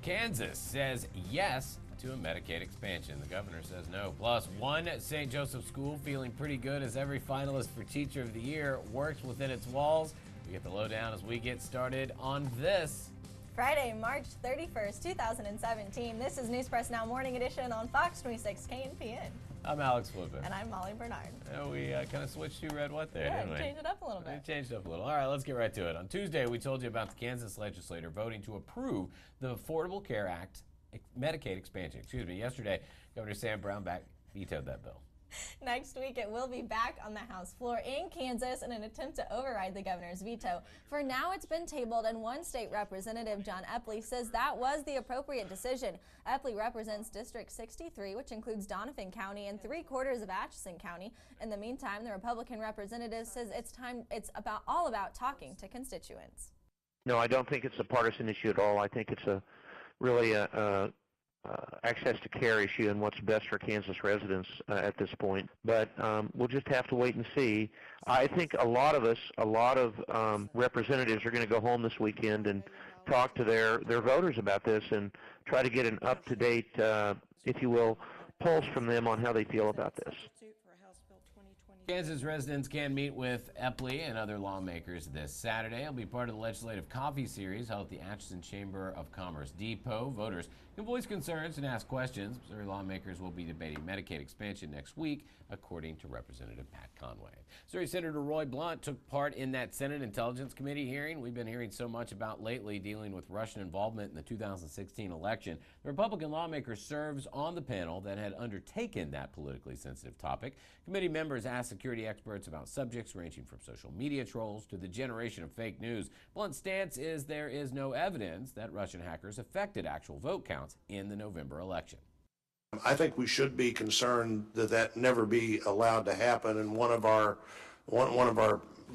Kansas says yes to a Medicaid expansion. The governor says no. Plus, one St. Joseph school feeling pretty good as every finalist for Teacher of the Year works within its walls. We get the lowdown as we get started on this. Friday, March 31st, 2017. This is News Press Now Morning Edition on Fox 26 KNPN. I'm Alex Flippin. And I'm Molly Bernard. We kind of switched to red what there, didn't we? Changed it up a little bit. We changed it up a little. All right, let's get right to it. On Tuesday, we told you about the Kansas legislature voting to approve the Affordable Care Act Medicaid expansion. Yesterday, Governor Sam Brownback vetoed that bill. Next week, it will be back on the House floor in Kansas in an attempt to override the governor's veto. For now, it's been tabled, and one state representative, John Epley, says that was the appropriate decision. Epley represents District 63, which includes Donovan County and 3/4 of Atchison County. In the meantime, the Republican representative says it's all about talking to constituents. No, I don't think it's a partisan issue at all. I think it's really a access to care issue and what's best for Kansas residents at this point. But we'll just have to wait and see. I think a lot of representatives are going to go home this weekend and talk to their voters about this and try to get an up-to-date, if you will, pulse from them on how they feel about this. Kansas residents can meet with Epley and other lawmakers this Saturday. It'll be part of the legislative coffee series held at the Atchison Chamber of Commerce Depot. Voters can voice concerns and ask questions. Missouri lawmakers will be debating Medicaid expansion next week, according to Representative Pat Conway. Missouri Senator Roy Blunt took part in that Senate Intelligence Committee hearing we've been hearing so much about lately, dealing with Russian involvement in the 2016 election. The Republican lawmaker serves on the panel that had undertaken that politically sensitive topic. Committee members asked security experts about subjects ranging from social media trolls to the generation of fake news. Blunt's stance is there is no evidence that Russian hackers affected actual vote counts in the November election. I think we should be concerned that never be allowed to happen, and one of our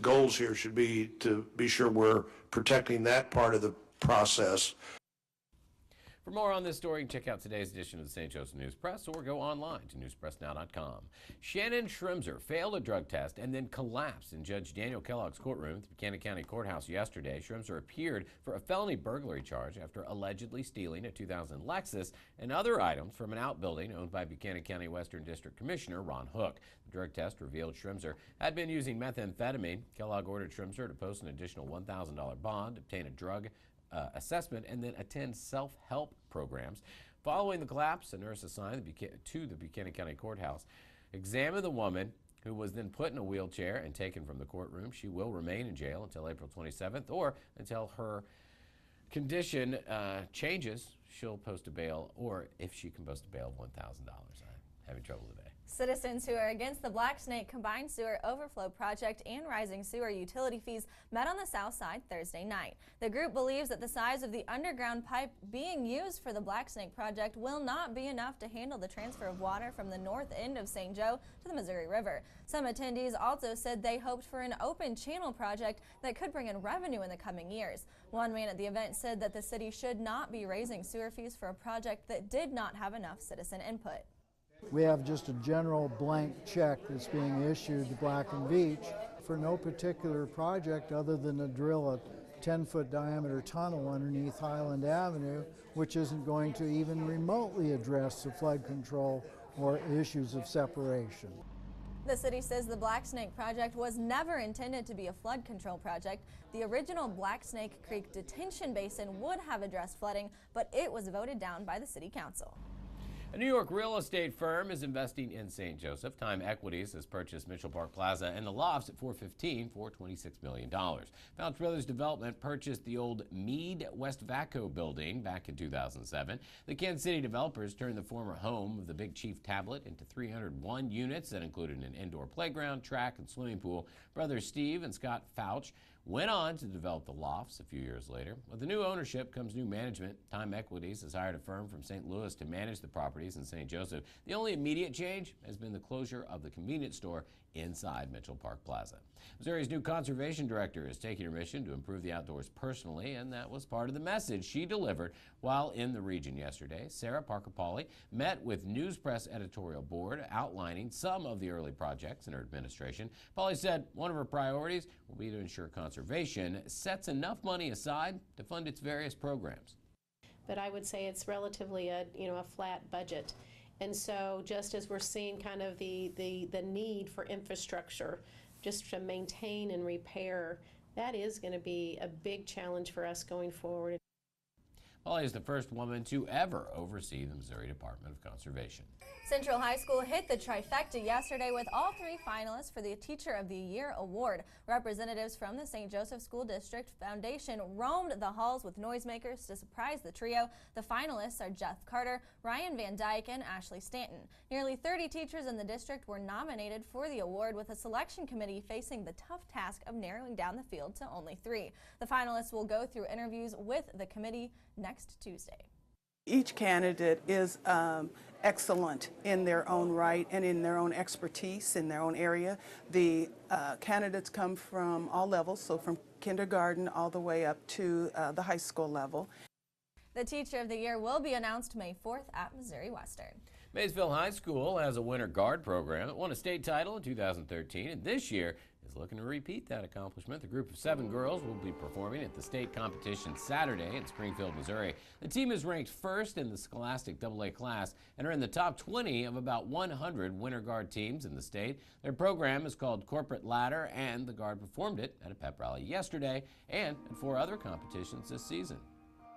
goals here should be to be sure we're protecting that part of the process. For more on this story, check out today's edition of the St. Joseph News Press or go online to newspressnow.com. Shannon Schrimzer failed a drug test and then collapsed in Judge Daniel Kellogg's courtroom at the Buchanan County Courthouse yesterday. Schrimzer appeared for a felony burglary charge after allegedly stealing a 2000 Lexus and other items from an outbuilding owned by Buchanan County Western District Commissioner Ron Hook. The drug test revealed Schrimzer had been using methamphetamine. Kellogg ordered Schrimzer to post an additional $1,000 bond, obtain a drug assessment, and then attend self-help programs. Following the collapse, a nurse assigned to the Buchanan County Courthouse examined the woman, who was then put in a wheelchair and taken from the courtroom. She will remain in jail until April 27th or until her condition changes. She'll post a bail, or if she can post a bail of $1,000. I'm having trouble today. Citizens who are against the Black Snake Combined Sewer Overflow Project and rising sewer utility fees met on the south side Thursday night. The group believes that the size of the underground pipe being used for the Black Snake project will not be enough to handle the transfer of water from the north end of St. Joe to the Missouri River. Some attendees also said they hoped for an open channel project that could bring in revenue in the coming years. One man at the event said that the city should not be raising sewer fees for a project that did not have enough citizen input. We have just a general blank check that's being issued to Black and Beach for no particular project other than to drill a 10-foot diameter tunnel underneath Highland Avenue, which isn't going to even remotely address the flood control or issues of separation. The city says the Black Snake project was never intended to be a flood control project. The original Black Snake Creek detention basin would have addressed flooding, but it was voted down by the city council. A New York real estate firm is investing in St. Joseph. Time Equities has purchased Mitchell Park Plaza and the lofts at 415 for $26 million. Fouch Brothers Development purchased the old Meade West Vaco building back in 2007. The Kansas City developers turned the former home of the Big Chief Tablet into 301 units that included an indoor playground, track, and swimming pool. Brothers Steve and Scott Fouch went on to develop the lofts a few years later. With the new ownership comes new management. Time Equities has hired a firm from St. Louis to manage the properties in St. Joseph. The only immediate change has been the closure of the convenience store inside Mitchell Park Plaza. Missouri's new conservation director is taking her mission to improve the outdoors personally, and that was part of the message she delivered while in the region yesterday. Sarah Parker-Pauley met with News Press editorial board outlining some of the early projects in her administration. Pauley said one of her priorities will be to ensure conservation sets enough money aside to fund its various programs. but I would say it's relatively a flat budget. And so just as we're seeing kind of the need for infrastructure just to maintain and repair, that is going to be a big challenge for us going forward. Molly is the first woman to ever oversee the Missouri Department of Conservation. Central High School hit the trifecta yesterday with all 3 finalists for the Teacher of the Year award. Representatives from the St. Joseph School District Foundation roamed the halls with noisemakers to surprise the trio. The finalists are Jeff Carter, Ryan Van Dyke, and Ashley Stanton. Nearly 30 teachers in the district were nominated for the award, with a selection committee facing the tough task of narrowing down the field to only 3. The finalists will go through interviews with the committee next Tuesday. Each candidate is excellent in their own right and in their own expertise in their own area. The candidates come from all levels, so from kindergarten all the way up to the high school level. The Teacher of the Year will be announced May 4th at Missouri Western. Maysville High School has a winter guard program that won a state title in 2013, and this year is looking to repeat that accomplishment. The group of 7 girls will be performing at the state competition Saturday in Springfield, Missouri. The team is ranked first in the Scholastic AA class and are in the top 20 of about 100 winter guard teams in the state. Their program is called Corporate Ladder, and the guard performed it at a pep rally yesterday and at 4 other competitions this season.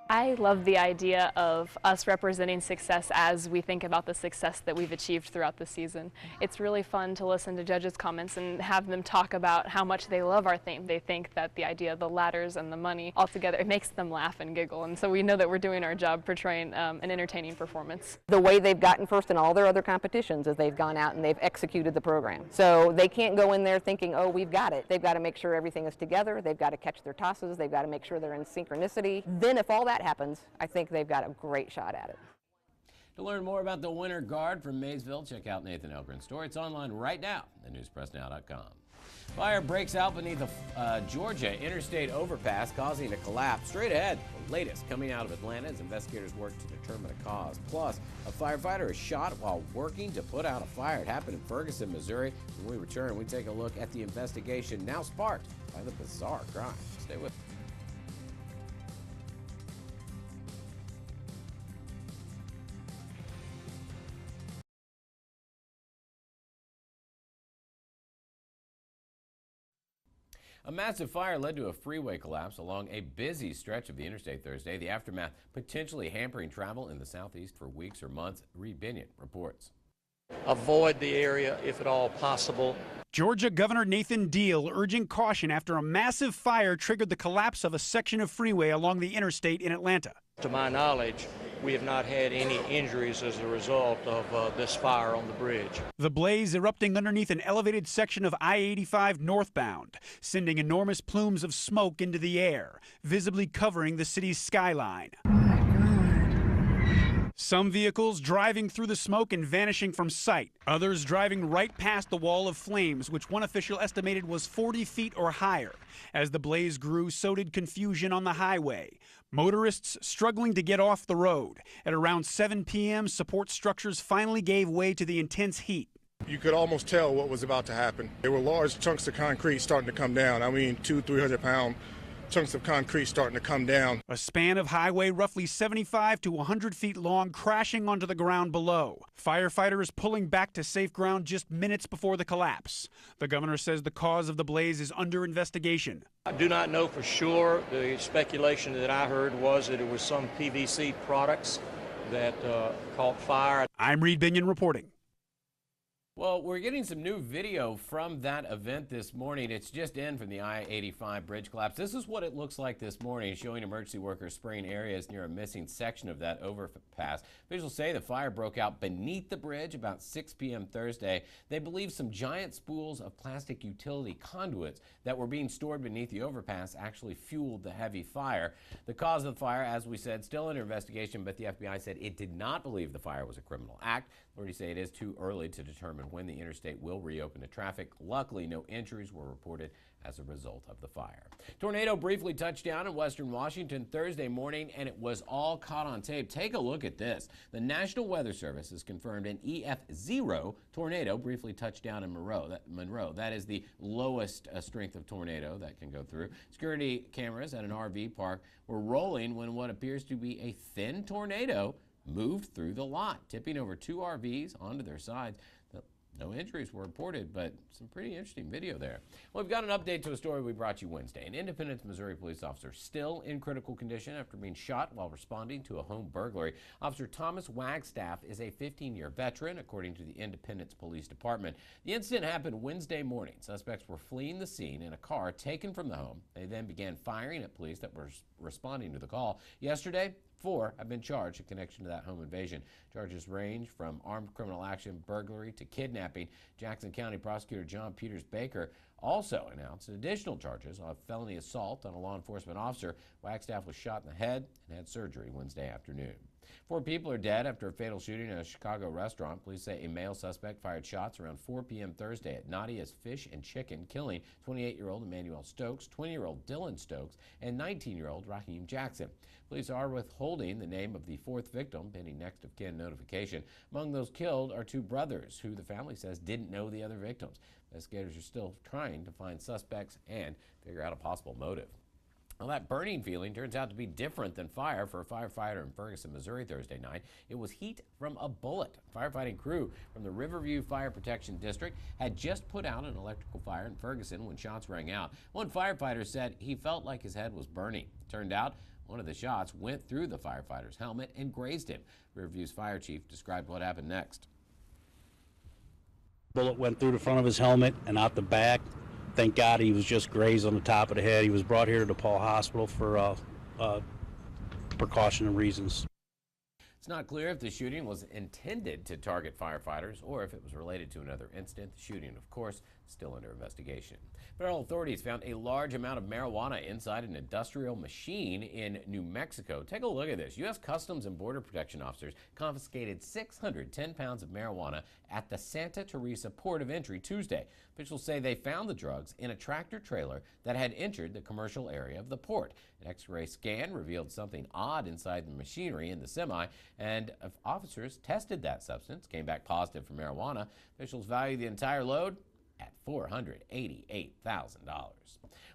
I love the idea of us representing success as we think about the success that we've achieved throughout the season. It's really fun to listen to judges' comments and have them talk about how much they love our theme. They think that the idea of the ladders and the money all together, it makes them laugh and giggle, and so we know that we're doing our job portraying an entertaining performance. The way they've gotten first in all their other competitions is they've gone out and they've executed the program. So they can't go in there thinking, oh, we've got it. They've got to make sure everything is together. They've got to catch their tosses. They've got to make sure they're in synchronicity. Then if all that happens, I think they've got a great shot at it. To learn more about the Winter Guard from Maysville, check out Nathan Elgren's story. It's online right now at newspressnow.com. Fire breaks out beneath the Georgia interstate overpass, causing a collapse. Straight ahead, the latest coming out of Atlanta as investigators work to determine a cause. Plus, a firefighter is shot while working to put out a fire. It happened in Ferguson, Missouri. When we return, we take a look at the investigation now sparked by the bizarre crime. Stay with us. A massive fire led to a freeway collapse along a busy stretch of the interstate Thursday. The aftermath potentially hampering travel in the southeast for weeks or months. Reed Binion reports. Avoid the area if at all possible. Georgia Governor Nathan Deal urging caution after a massive fire triggered the collapse of a section of freeway along the interstate in Atlanta. To my knowledge, we have not had any injuries as a result of this fire on the bridge. The blaze erupting underneath an elevated section of I-85 northbound, sending enormous plumes of smoke into the air, visibly covering the city's skyline. Some vehicles driving through the smoke and vanishing from sight. Others driving right past the wall of flames, which one official estimated was 40 feet or higher. As the blaze grew, so did confusion on the highway. Motorists struggling to get off the road. At around 7 p.m., support structures finally gave way to the intense heat. You could almost tell what was about to happen. There were large chunks of concrete starting to come down. I mean, 200-300-pound chunks of concrete starting to come down. A span of highway roughly 75 to 100 feet long crashing onto the ground below. Firefighters pulling back to safe ground just minutes before the collapse. The governor says the cause of the blaze is under investigation. I do not know for sure. The speculation that I heard was that it was some PVC products that caught fire. I'm Reed Binion reporting. Well, we're getting some new video from that event this morning. It's just in from the I-85 bridge collapse. This is what it looks like this morning, showing emergency workers spraying areas near a missing section of that overpass. Officials say the fire broke out beneath the bridge about 6 p.m. Thursday. They believe some giant spools of plastic utility conduits that were being stored beneath the overpass actually fueled the heavy fire. The cause of the fire, as we said, still under investigation, but the FBI said it did not believe the fire was a criminal act. Authorities say it is too early to determine when the interstate will reopen to traffic. Luckily, no injuries were reported as a result of the fire. Tornado briefly touched down in western Washington Thursday morning, and it was all caught on tape. Take a look at this. The National Weather Service has confirmed an EF0 tornado briefly touched down in Monroe. That is the lowest strength of tornado that can go through. Security cameras at an RV park were rolling when what appears to be a thin tornado moved through the lot, tipping over 2 RVs onto their sides. No injuries were reported, but some pretty interesting video there. Well, we've got an update to a story we brought you Wednesday. An Independence, Missouri police officer still in critical condition after being shot while responding to a home burglary. Officer Thomas Wagstaff is a 15-year veteran, according to the Independence Police Department. The incident happened Wednesday morning. Suspects were fleeing the scene in a car taken from the home. They then began firing at police that were responding to the call. Yesterday, 4 have been charged in connection to that home invasion. Charges range from armed criminal action, burglary, to kidnapping. Jackson County Prosecutor John Peters Baker also announced additional charges of felony assault on a law enforcement officer. Wagstaff was shot in the head and had surgery Wednesday afternoon. 4 people are dead after a fatal shooting at a Chicago restaurant. Police say a male suspect fired shots around 4 p.m. Thursday at Nadia's Fish and Chicken, killing 28-year-old Emmanuel Stokes, 20-year-old Dylan Stokes, and 19-year-old Raheem Jackson. Police are withholding the name of the 4th victim, pending next of kin notification. Among those killed are 2 brothers who the family says didn't know the other victims. Investigators are still trying to find suspects and figure out a possible motive. Well, that burning feeling turns out to be different than fire for a firefighter in Ferguson, Missouri Thursday night. It was heat from a bullet. A firefighting crew from the Riverview Fire Protection District had just put out an electrical fire in Ferguson when shots rang out. One firefighter said he felt like his head was burning. It turned out one of the shots went through the firefighter's helmet and grazed him. Riverview's fire chief described what happened next. Bullet went through the front of his helmet and out the back. Thank God he was just grazed on the top of the head. He was brought here to DePaul Hospital for precautionary reasons. It's not clear if the shooting was intended to target firefighters or if it was related to another incident. The shooting, of course, is still under investigation. Federal authorities found a large amount of marijuana inside an industrial machine in New Mexico. Take a look at this. U.S. Customs and Border Protection officers confiscated 610 pounds of marijuana at the Santa Teresa port of entry Tuesday. Officials say they found the drugs in a tractor trailer that had entered the commercial area of the port. An X-ray scan revealed something odd inside the machinery in the semi, and officers tested that substance, came back positive for marijuana. Officials value the entire load at $488,000.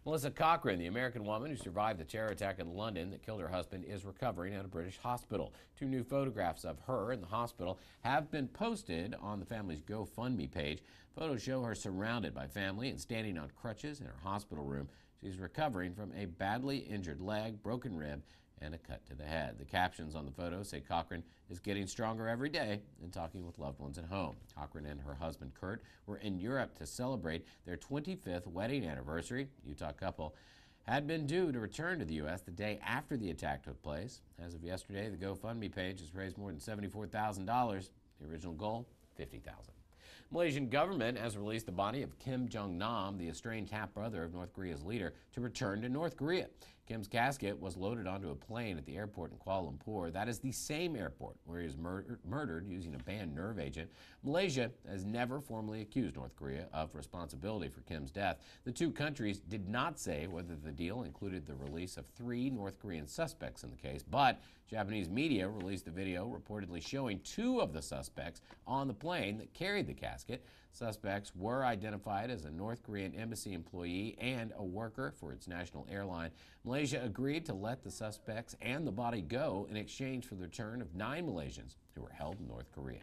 Melissa Cochran, the American woman who survived the terror attack in London that killed her husband, is recovering at a British hospital. 2 new photographs of her in the hospital have been posted on the family's GoFundMe page. Photos show her surrounded by family and standing on crutches in her hospital room. She's recovering from a badly injured leg, broken rib, and a cut to the head. The captions on the photo say Cochran is getting stronger every day and talking with loved ones at home. Cochran and her husband Kurt were in Europe to celebrate their 25th wedding anniversary. Utah couple had been due to return to the U.S. the day after the attack took place. As of yesterday, the GoFundMe page has raised more than $74,000. The original goal, $50,000. Malaysian government has released the body of Kim Jong-nam, the estranged half-brother of North Korea's leader, to return to North Korea. Kim's casket was loaded onto a plane at the airport in Kuala Lumpur. That is the same airport where he was murdered using a banned nerve agent. Malaysia has never formally accused North Korea of responsibility for Kim's death. The 2 countries did not say whether the deal included the release of 3 North Korean suspects in the case, but Japanese media released a video reportedly showing 2 of the suspects on the plane that carried the casket. Suspects were identified as a North Korean embassy employee and a worker for its national airline. Malaysia agreed to let the suspects and the body go in exchange for the return of 9 Malaysians who were held in North Korea.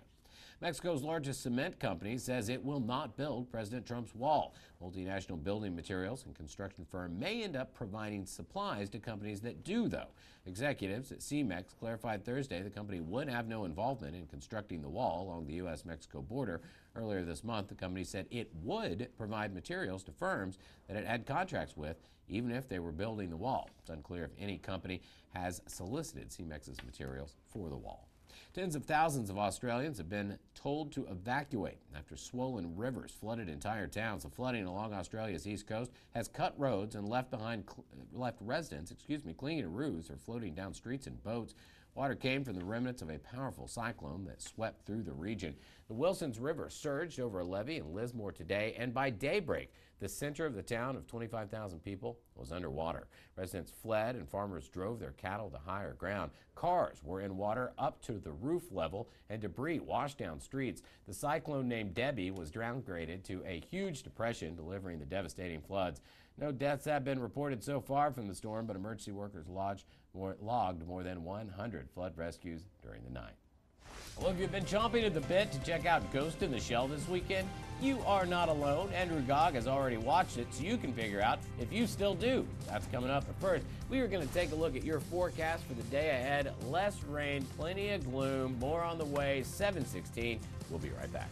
Mexico's largest cement company says it will not build President Trump's wall. Multinational building materials and construction firm may end up providing supplies to companies that do, though. Executives at CEMEX clarified Thursday the company would have no involvement in constructing the wall along the U.S.-Mexico border. Earlier this month, the company said it would provide materials to firms that it had contracts with, even if they were building the wall. It's unclear if any company has solicited CEMEX's materials for the wall. Tens of thousands of Australians have been told to evacuate after swollen rivers flooded entire towns. The flooding along Australia's east coast has cut roads and left residents clinging to roofs or floating down streets in boats. Water came from the remnants of a powerful cyclone that swept through the region. The Wilsons River surged over a levee in Lismore today, and by daybreak, the center of the town of 25,000 people was underwater. Residents fled and farmers drove their cattle to higher ground. Cars were in water up to the roof level and debris washed down streets. The cyclone named Debbie was downgraded to a huge depression, delivering the devastating floods. No deaths have been reported so far from the storm, but emergency workers logged more than 100 flood rescues during the night. Well, if you've been chomping at the bit to check out Ghost in the Shell this weekend, you are not alone. Andrew Gogg has already watched it, so you can figure out if you still do. That's coming up. But first, we are going to take a look at your forecast for the day ahead. Less rain, plenty of gloom, more on the way, 7:16. We'll be right back.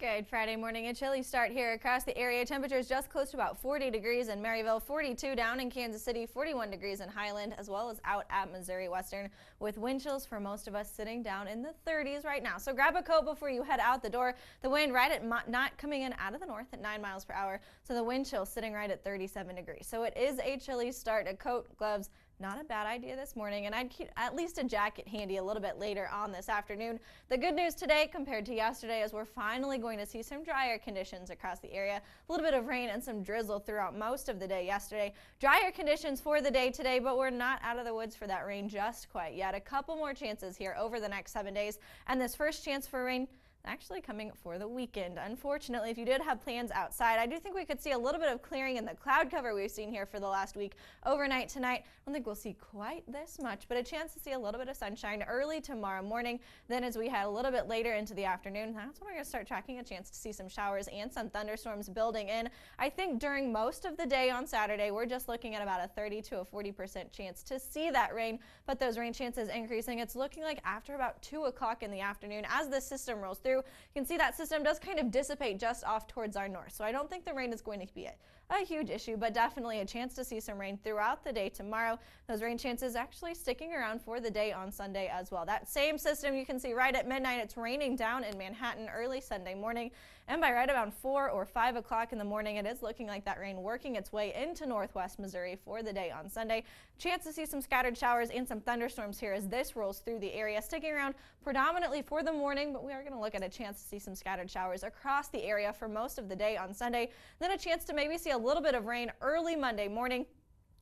Good Friday morning. A chilly start here across the area. Temperatures just close to about 40 degrees in Maryville, 42 down in Kansas City, 41 degrees in Highland, as well as out at Missouri Western, with wind chills for most of us sitting down in the 30s right now. So grab a coat before you head out the door. The wind right at not coming in out of the north at 9 miles per hour. So the wind chill sitting right at 37 degrees. So it is a chilly start. A coat, gloves, not a bad idea this morning, and I'd keep at least a jacket handy a little bit later on this afternoon. The good news today compared to yesterday is we're finally going to see some drier conditions across the area. A little bit of rain and some drizzle throughout most of the day yesterday. Drier conditions for the day today, but we're not out of the woods for that rain just quite yet. A couple more chances here over the next 7 days, and this first chance for rain actually coming for the weekend. Unfortunately, if you did have plans outside, I do think we could see a little bit of clearing in the cloud cover we've seen here for the last week. Overnight tonight, I don't think we'll see quite this much, but a chance to see a little bit of sunshine early tomorrow morning. Then as we head a little bit later into the afternoon, that's when we're going to start tracking a chance to see some showers and some thunderstorms building in. I think during most of the day on Saturday, we're just looking at about a 30 to a 40% chance to see that rain, but those rain chances increasing. It's looking like after about 2 o'clock in the afternoon as the system rolls through. You can see that system does kind of dissipate just off towards our north. So I don't think the rain is going to be a huge issue, but definitely a chance to see some rain throughout the day tomorrow. Those rain chances actually sticking around for the day on Sunday as well. That same system you can see right at midnight. It's raining down in Manhattan early Sunday morning, and by right around 4 or 5 o'clock in the morning, it is looking like that rain working its way into northwest Missouri for the day on Sunday. Chance to see some scattered showers and some thunderstorms here as this rolls through the area, sticking around predominantly for the morning, but we are going to look at a chance to see some scattered showers across the area for most of the day on Sunday. Then a chance to maybe see a little bit of rain early Monday morning.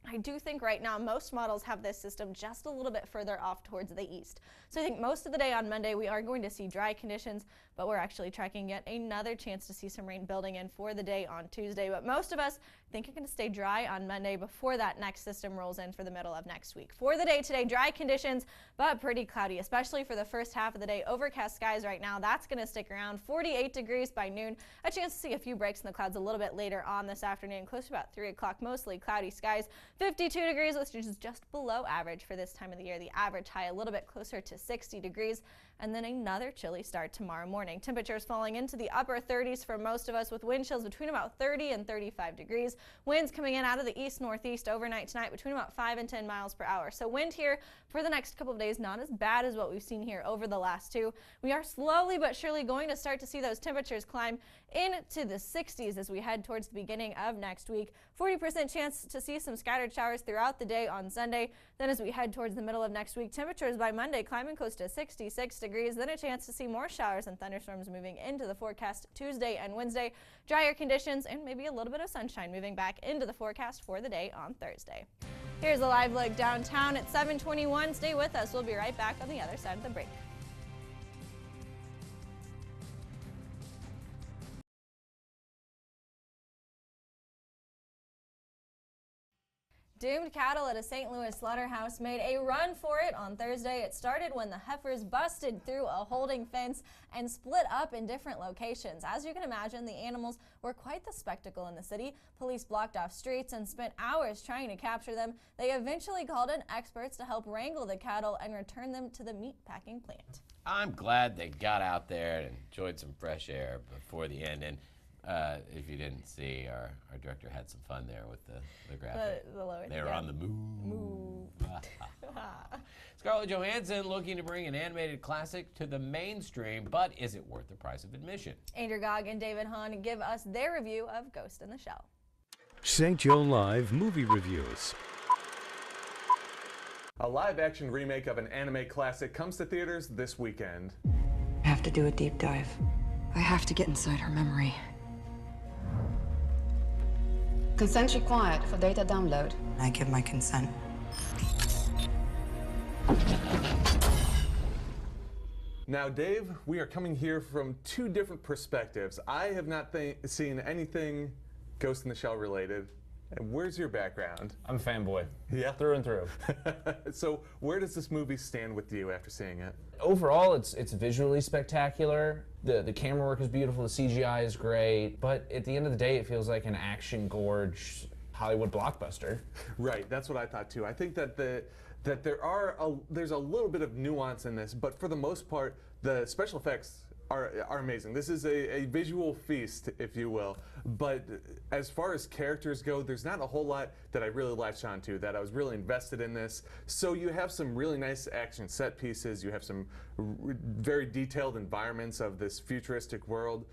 I do think right now most models have this system just a little bit further off towards the east. So I think most of the day on Monday we are going to see dry conditions, but we're actually tracking yet another chance to see some rain building in for the day on Tuesday. But most of us think are going to stay dry on Monday before that next system rolls in for the middle of next week. For the day today, dry conditions, but pretty cloudy, especially for the first half of the day. Overcast skies right now, that's going to stick around. 48 degrees by noon. A chance to see a few breaks in the clouds a little bit later on this afternoon, close to about 3 o'clock, mostly cloudy skies. 52 degrees, which is just below average for this time of the year. The average high a little bit closer to 60 degrees. And then another chilly start tomorrow morning. Temperatures falling into the upper 30s for most of us, with wind chills between about 30 and 35 degrees. Winds coming in out of the east-northeast overnight tonight between about 5 and 10 miles per hour. So wind here for the next couple of days, not as bad as what we've seen here over the last 2. We are slowly but surely going to start to see those temperatures climb into the 60s as we head towards the beginning of next week. 40% chance to see some scattered showers throughout the day on Sunday. Then as we head towards the middle of next week, temperatures by Monday climbing close to 66 degrees. Then a chance to see more showers and thunderstorms moving into the forecast Tuesday and Wednesday. Drier conditions and maybe a little bit of sunshine moving back into the forecast for the day on Thursday. Here's a live look downtown at 7:21. Stay with us. We'll be right back on the other side of the break. Doomed cattle at a St. Louis slaughterhouse made a run for it on Thursday. It started when the heifers busted through a holding fence and split up in different locations. As you can imagine, the animals were quite the spectacle in the city. Police blocked off streets and spent hours trying to capture them. They eventually called in experts to help wrangle the cattle and return them to the meat packing plant. I'm glad they got out there and enjoyed some fresh air before the end. And if you didn't see, our director had some fun there with the graphic. The lower, they were on the move. Scarlett Johansson looking to bring an animated classic to the mainstream, but is it worth the price of admission? Andrew Gogg and David Hahn give us their review of Ghost in the Shell. St. Joe Live movie reviews. A live-action remake of an anime classic comes to theaters this weekend. I have to do a deep dive. I have to get inside her memory. Consent required for data download. I give my consent. Now, Dave, we are coming here from two different perspectives. I have not seen anything Ghost in the Shell related. And where's your background? I'm a fanboy. Yeah? Through and through. So where does this movie stand with you after seeing it? Overall, it's visually spectacular. The camera work is beautiful, the CGI is great, but at the end of the day, it feels like an action gorge Hollywood blockbuster. Right, that's what I thought too. I think that there's a little bit of nuance in this, but for the most part, the special effects are amazing. This is a visual feast, if you will. But as far as characters go, there's not a whole lot that I really latched onto, that I was really invested in this. So you have some really nice action set pieces. You have some very detailed environments of this futuristic world.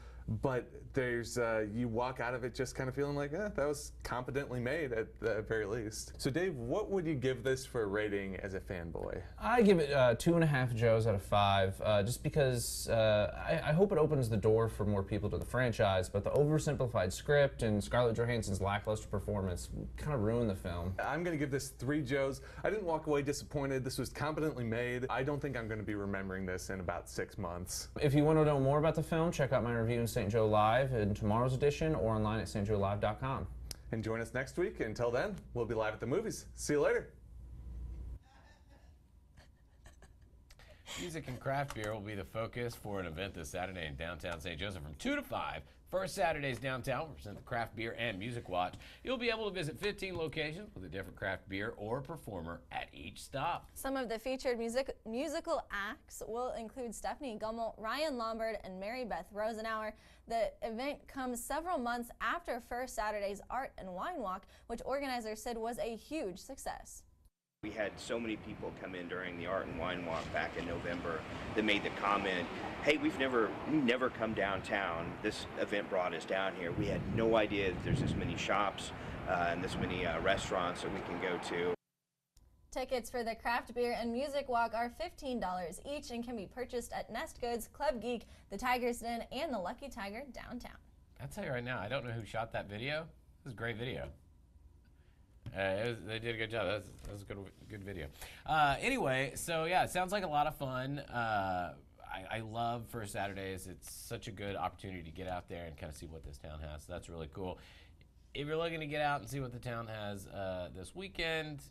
But there's you walk out of it just kind of feeling like, that was competently made at the very least. So Dave, what would you give this for a rating as a fanboy? I give it 2.5 Joes out of 5, just because I hope it opens the door for more people to the franchise, but the oversimplified script and Scarlett Johansson's lackluster performance kind of ruined the film. I'm going to give this 3 Joes. I didn't walk away disappointed. This was competently made. I don't think I'm going to be remembering this in about 6 months. If you want to know more about the film, check out my review in St. Joe Live in tomorrow's edition or online at stjoelive.com. And join us next week. Until then, we'll be live at the movies. See you later. Music and craft beer will be the focus for an event this Saturday in downtown St. Joseph from 2 to 5. First Saturdays downtown will present the Craft Beer and Music Watch. You'll be able to visit 15 locations with a different craft beer or performer at each stop. Some of the featured musical acts will include Stephanie Gummel, Ryan Lombard, and Mary Beth Rosenauer. The event comes several months after First Saturday's Art and Wine Walk, which organizers said was a huge success. We had so many people come in during the Art and Wine Walk back in November that made the comment, hey, we've never come downtown. This event brought us down here. We had no idea that there's this many shops and this many restaurants that we can go to. Tickets for the Craft Beer and Music Walk are $15 each and can be purchased at Nest Goods, Club Geek, the Tiger's Den, and the Lucky Tiger downtown. I'll tell you right now, I don't know who shot that video. It was a great video. They did a good job. That was a good video. Anyway, so yeah, it sounds like a lot of fun. I love First Saturdays. It's such a good opportunity to get out there and kind of see what this town has. So that's really cool. If you're looking to get out and see what the town has this weekend,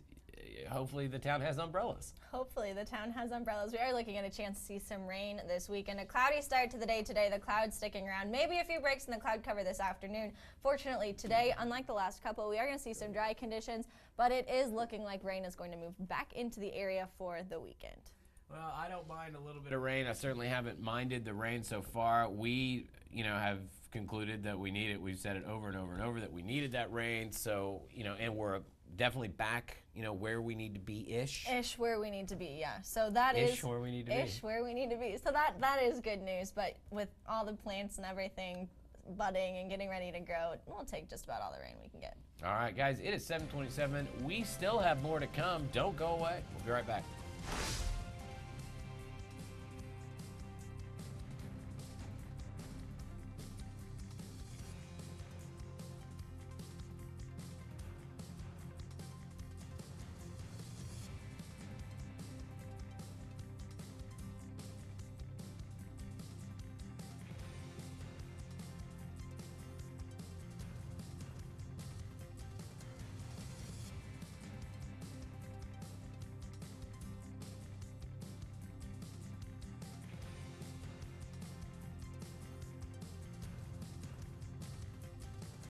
hopefully the town has umbrellas. Hopefully the town has umbrellas. We are looking at a chance to see some rain this weekend. A cloudy start to the day today. The clouds sticking around. Maybe a few breaks in the cloud cover this afternoon. Fortunately today, unlike the last couple, we are going to see some dry conditions, but it is looking like rain is going to move back into the area for the weekend. Well, I don't mind a little bit of rain. I certainly haven't minded the rain so far. We, have concluded that we need it. We've said it over and over and over that we needed that rain. So, and we're definitely back, where we need to be ish. Ish where we need to be, yeah. So that ish where we need to be. Ish where we need to be. So that is good news. But with all the plants and everything budding and getting ready to grow, we'll take just about all the rain we can get. All right, guys, it is 7:27. We still have more to come. Don't go away. We'll be right back.